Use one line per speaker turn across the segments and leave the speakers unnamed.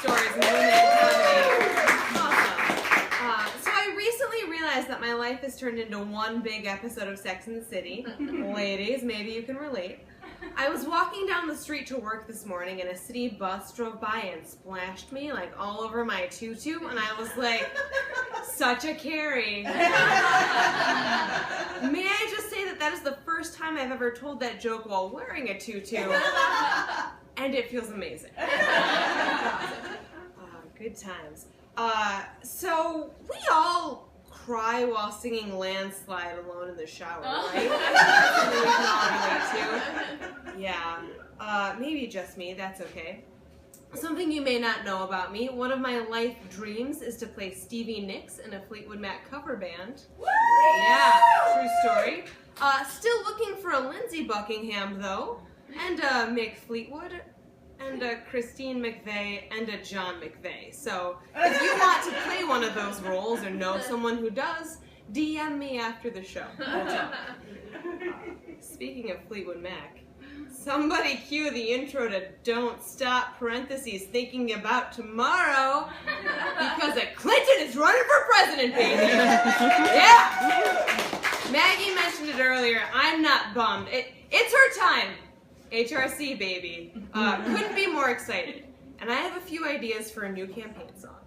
stores and romantic comedy. Awesome. So I recently realized that my life has turned into one big episode of Sex and the City. Ladies, maybe you can relate. I was walking down the street to work this morning and a city bus drove by and splashed me like all over my tutu, and I was like, such a Carrie. May I just say that is the first time I've ever told that joke while wearing a tutu, and it feels amazing. Good times. So we all cry while singing Landslide alone in the shower, right? That's something we can all relate to. Yeah. Maybe just me, that's okay. Something you may not know about me, one of my life dreams is to play Stevie Nicks in a Fleetwood Mac cover band. Woo! Yeah, true story. Still looking for a Lindsey Buckingham, though, and a Mick Fleetwood, and a Christine McVeigh, and a John McVeigh. So if you want to play one of those roles or know someone who does, DM me after the show. Speaking of Fleetwood Mac, somebody cue the intro to Don't Stop, parentheses, thinking about tomorrow, because a Clinton is running for president, baby. Yeah. Maggie mentioned it earlier. I'm not bummed. It's her time. HRC, baby. Couldn't be more excited. And I have a few ideas for a new campaign song.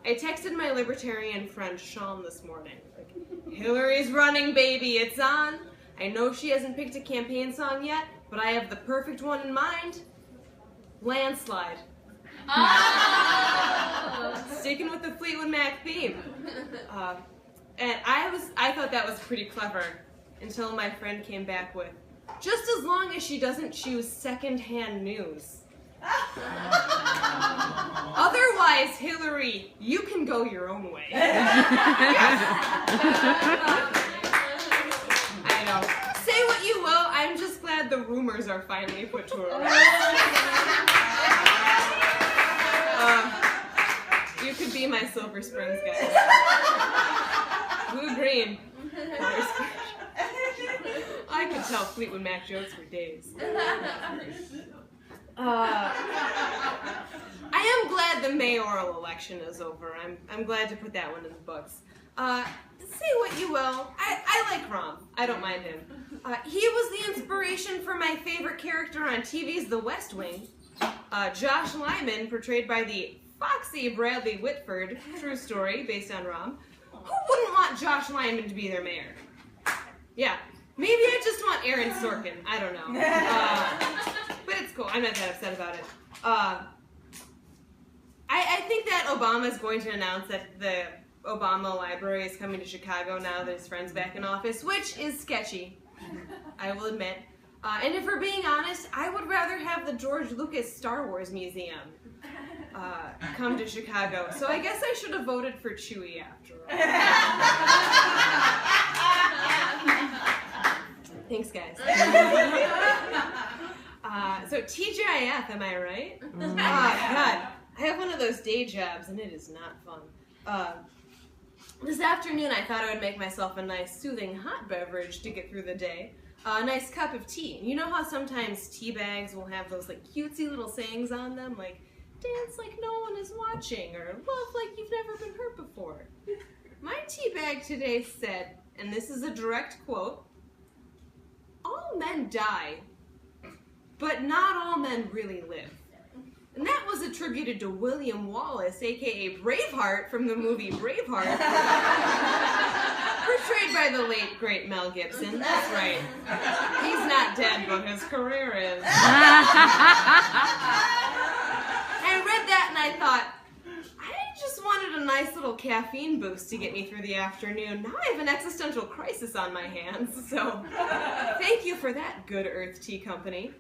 I texted my libertarian friend Sean this morning. Like, Hillary's running, baby, it's on. I know she hasn't picked a campaign song yet, but I have the perfect one in mind. Landslide. Oh. Sticking with the Fleetwood Mac theme. And I thought that was pretty clever until my friend came back with, just as long as she doesn't choose secondhand news. Otherwise, Hillary, you can go your own way. I know. Say what you will, I'm just glad the rumors are finally put to rest. You could be my Silver Springs guy. Blue green. I could tell Fleetwood Mac jokes for days. I am glad the mayoral election is over. I'm glad to put that one in the books. Say what you will, I like Rom. I don't mind him. He was the inspiration for my favorite character on TV's The West Wing. Josh Lyman, portrayed by the foxy Bradley Whitford, true story based on Rom. Who wouldn't want Josh Lyman to be their mayor? Yeah, maybe I just want Aaron Sorkin. I don't know. But it's cool. I'm not that upset about it. I think that Obama is going to announce that the Obama Library is coming to Chicago now that his friend's back in office, which is sketchy, I will admit. And if we're being honest, I would rather have the George Lucas Star Wars Museum come to Chicago. So I guess I should have voted for Chewie after all. Thanks, guys. So TGIF, am I right? God, I have one of those day jobs, and it is not fun. This afternoon, I thought I would make myself a nice, soothing hot beverage to get through the day. A nice cup of tea. You know how sometimes tea bags will have those like cutesy little sayings on them, like dance like no one is watching, or love like you've never been hurt before. My tea bag today said, and this is a direct quote, "All men die, but not all men really live." And that was attributed to William Wallace, aka Braveheart from the movie Braveheart, portrayed by the late, great Mel Gibson. That's right. He's not dead, but his career is. I read that and I thought, I just wanted a nice little caffeine boost to get me through the afternoon. Now I have an existential crisis on my hands, so thank you for that, Good Earth Tea Company.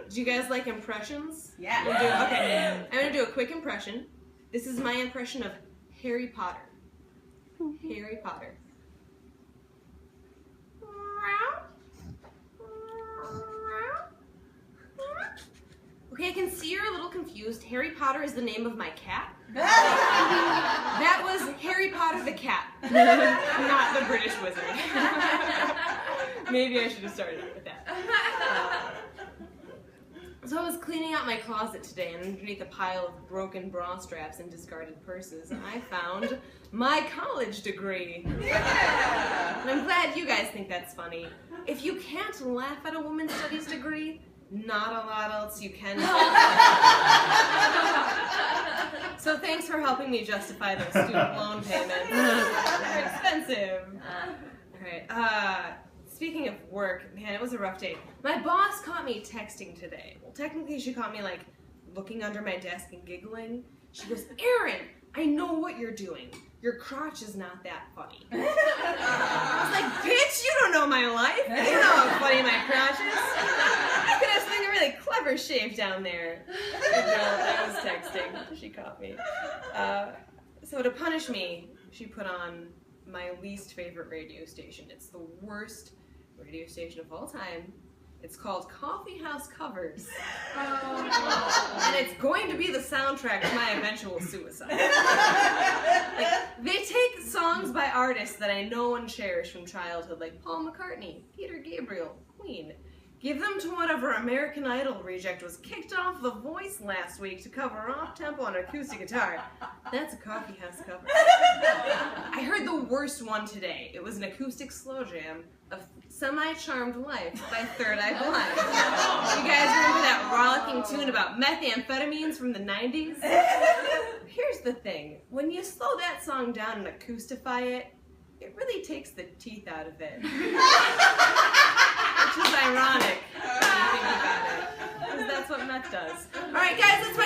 Do you guys like impressions? Yeah. Okay, I'm going to do a quick impression. This is my impression of Harry Potter. Harry Potter. Okay, I can see you're a little confused. Harry Potter is the name of my cat. That was Harry Potter the cat, not the British wizard. Maybe I should have started out with that. So I was cleaning out my closet today, and underneath a pile of broken bra straps and discarded purses, I found my college degree. And I'm glad you guys think that's funny. If you can't laugh at a women's studies degree, not a lot else you can. So thanks for helping me justify those student loan payments. They're expensive. All right. Speaking of work, man, it was a rough day. My boss caught me texting today. Well, technically she caught me like looking under my desk and giggling. She goes, "Erin, I know what you're doing. Your crotch is not that funny." I was like, "Bitch, you don't know my life. You know how funny my crotch is. You could have something really clever shaved down there." The girl I was texting, she caught me. So to punish me, she put on my least favorite radio station. It's the worst radio station of all time. It's called Coffee House Covers. And it's going to be the soundtrack to my eventual suicide. Like, they take songs by artists that I know and cherish from childhood, like Paul McCartney, Peter Gabriel, Queen. Give them to whatever American Idol reject was kicked off The Voice last week to cover off-tempo on an acoustic guitar. That's a Coffee House cover. I heard the worst one today. It was an acoustic slow jam of Semi-Charmed Life by Third Eye Blind. You guys remember that rollicking tune about methamphetamines from the 90s? Here's the thing. When you slow that song down and acoustify it, it really takes the teeth out of it. Which is ironic when you think about it. Because that's what meth does. Alright guys, let's